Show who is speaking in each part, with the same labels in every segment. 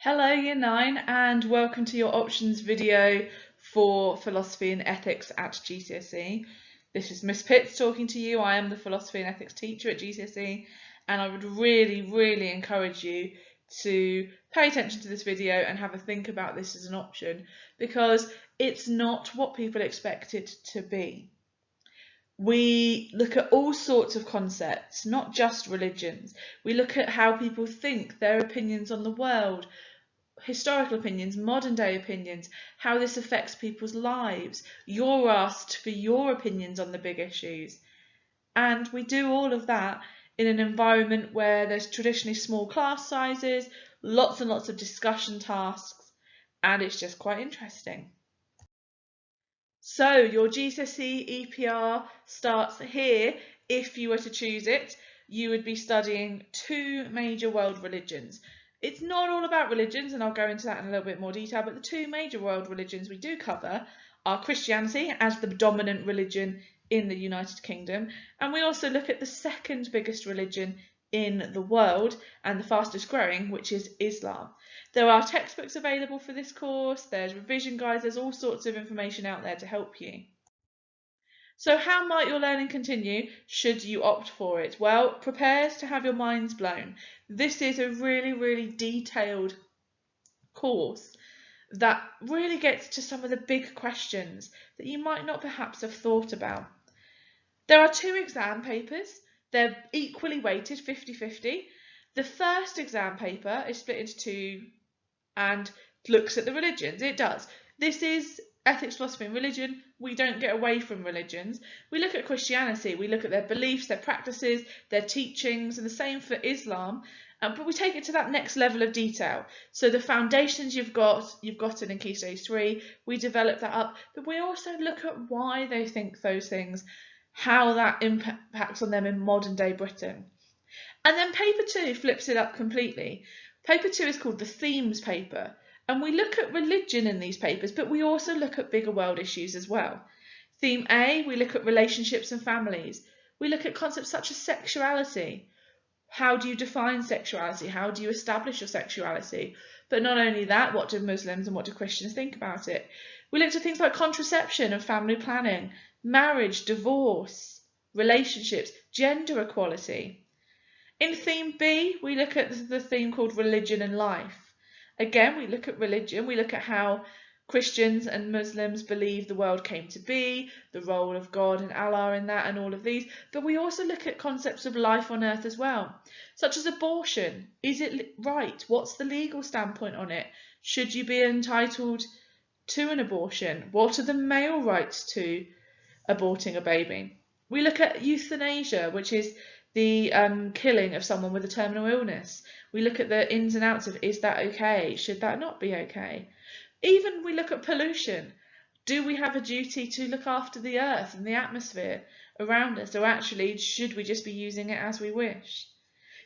Speaker 1: Hello Year 9 and welcome to your options video for philosophy and ethics at GCSE. This is Miss Pitts talking to you. I am the philosophy and ethics teacher at GCSE and I would really encourage you to pay attention to this video and have a think about this as an option because it's not what people expect it to be. We look at all sorts of concepts, not just religions. We look at how people think, their opinions on the world, historical opinions, modern day opinions, how this affects people's lives. You're asked for your opinions on the big issues. And we do all of that in an environment where there's traditionally small class sizes, lots and lots of discussion tasks, and it's just quite interesting. So your GCSE EPR starts here. If you were to choose it, you would be studying two major world religions. It's not all about religions, and I'll go into that in a little bit more detail, but the two major world religions we do cover are Christianity as the dominant religion in the United Kingdom, and we also look at the second biggest religion in the world and the fastest growing, which is Islam. There are textbooks available for this course, there's revision guides, there's all sorts of information out there to help you. So how might your learning continue should you opt for it? Well, prepare to have your minds blown. This is a really detailed course that really gets to some of the big questions that you might not perhaps have thought about. There are two exam papers. They're equally weighted, 50-50. The first exam paper is split into two and looks at the religions. It does. This is ethics, philosophy and religion. We don't get away from religions. We look at Christianity. We look at their beliefs, their practices, their teachings, and the same for Islam. But we take it to that next level of detail. So the foundations you've gotten in Key Stage 3, we develop that up. But we also look at why they think those things, how that impacts on them in modern day Britain. And then paper 2 flips it up completely. Paper 2 is called the themes paper, and we look at religion in these papers, but we also look at bigger world issues as well. Theme A, we look at relationships and families. We look at concepts such as sexuality. How do you define sexuality? How do you establish your sexuality? But not only that, what do Muslims and what do Christians think about it? We looked at things like contraception and family planning, marriage, divorce, relationships, gender equality. In theme B, we look at the theme called religion and life. Again, we look at religion, we look at how Christians and Muslims believe the world came to be, the role of God and Allah in that and all of these, but we also look at concepts of life on earth as well, such as abortion. Is it right? What's the legal standpoint on it? Should you be entitled to an abortion? What are the male rights to aborting a baby? We look at euthanasia, which is the killing of someone with a terminal illness. We look at the ins and outs of, is that okay? Should that not be okay? Even we look at pollution. Do we have a duty to look after the earth and the atmosphere around us, or actually should we just be using it as we wish?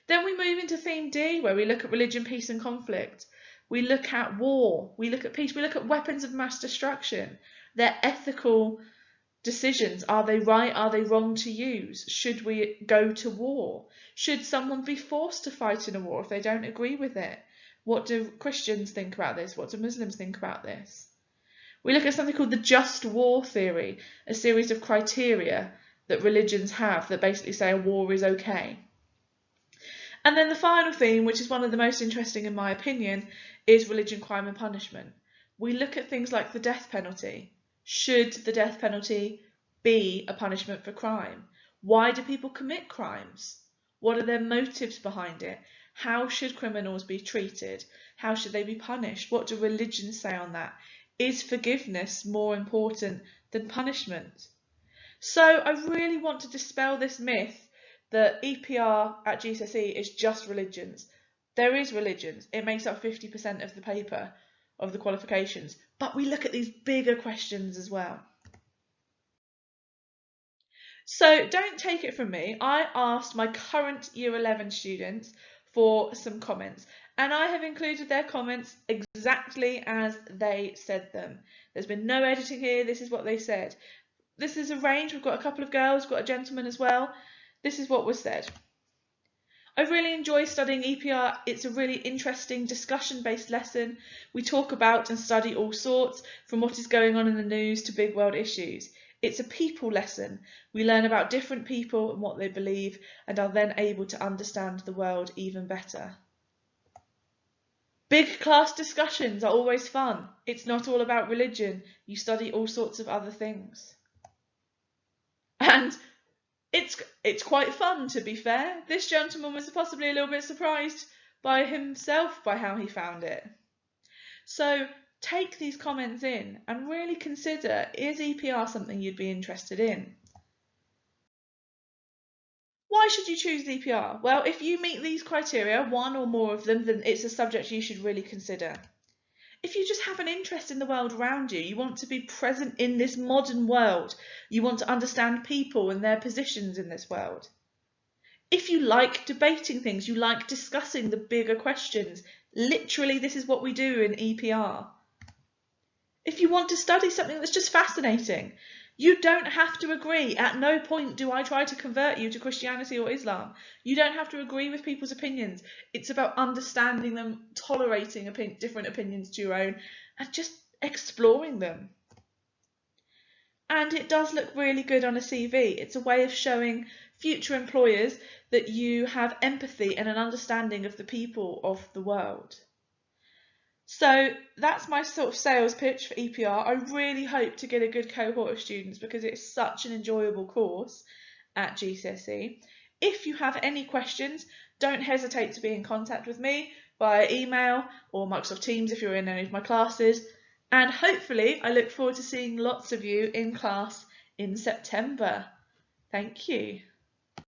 Speaker 1: Then we move into theme D, where we look at religion, peace and conflict. We look at war, we look at peace, we look at weapons of mass destruction, their ethical decisions. Are they right? Are they wrong to use? Should we go to war? Should someone be forced to fight in a war if they don't agree with it? What do Christians think about this? What do Muslims think about this? We look at something called the just war theory, a series of criteria that religions have that basically say a war is okay. And then the final theme, which is one of the most interesting in my opinion, is religion, crime and punishment. We look at things like the death penalty. Should the death penalty be a punishment for crime? Why do people commit crimes? What are their motives behind it? How should criminals be treated? How should they be punished? What do religions say on that? Is forgiveness more important than punishment? So I really want to dispel this myth that EPR at GCSE is just religions. There is religions. It makes up 50% of the paper, of the qualifications, but we look at these bigger questions as well. So don't take it from me. I asked my current Year 11 students for some comments, and I have included their comments exactly as they said them. There's been no editing here. This is what they said. This is a range. We've got a couple of girls, we've got a gentleman as well. This is what was said. I really enjoy studying EPR. It's a really interesting discussion-based lesson. We talk about and study all sorts, from what is going on in the news to big world issues. It's a people lesson. We learn about different people and what they believe, and are then able to understand the world even better. Big class discussions are always fun. It's not all about religion. You study all sorts of other things. And it's quite fun, to be fair. This gentleman was possibly a little bit surprised by himself by how he found it. So take these comments in and really consider, is EPR something you'd be interested in? Why should you choose EPR? Well, if you meet these criteria, one or more of them, then it's a subject you should really consider. If you just have an interest in the world around you, you want to be present in this modern world, you want to understand people and their positions in this world. If you like debating things, you like discussing the bigger questions, literally this is what we do in EPR. If you want to study something that's just fascinating, you don't have to agree. At no point do I try to convert you to Christianity or Islam. You don't have to agree with people's opinions. It's about understanding them, tolerating different opinions to your own, and just exploring them. And it does look really good on a CV. It's a way of showing future employers that you have empathy and an understanding of the people of the world. So that's my sort of sales pitch for EPR. I really hope to get a good cohort of students because it's such an enjoyable course at GCSE. If you have any questions, don't hesitate to be in contact with me via email or Microsoft Teams if you're in any of my classes. And hopefully I look forward to seeing lots of you in class in September. Thank you.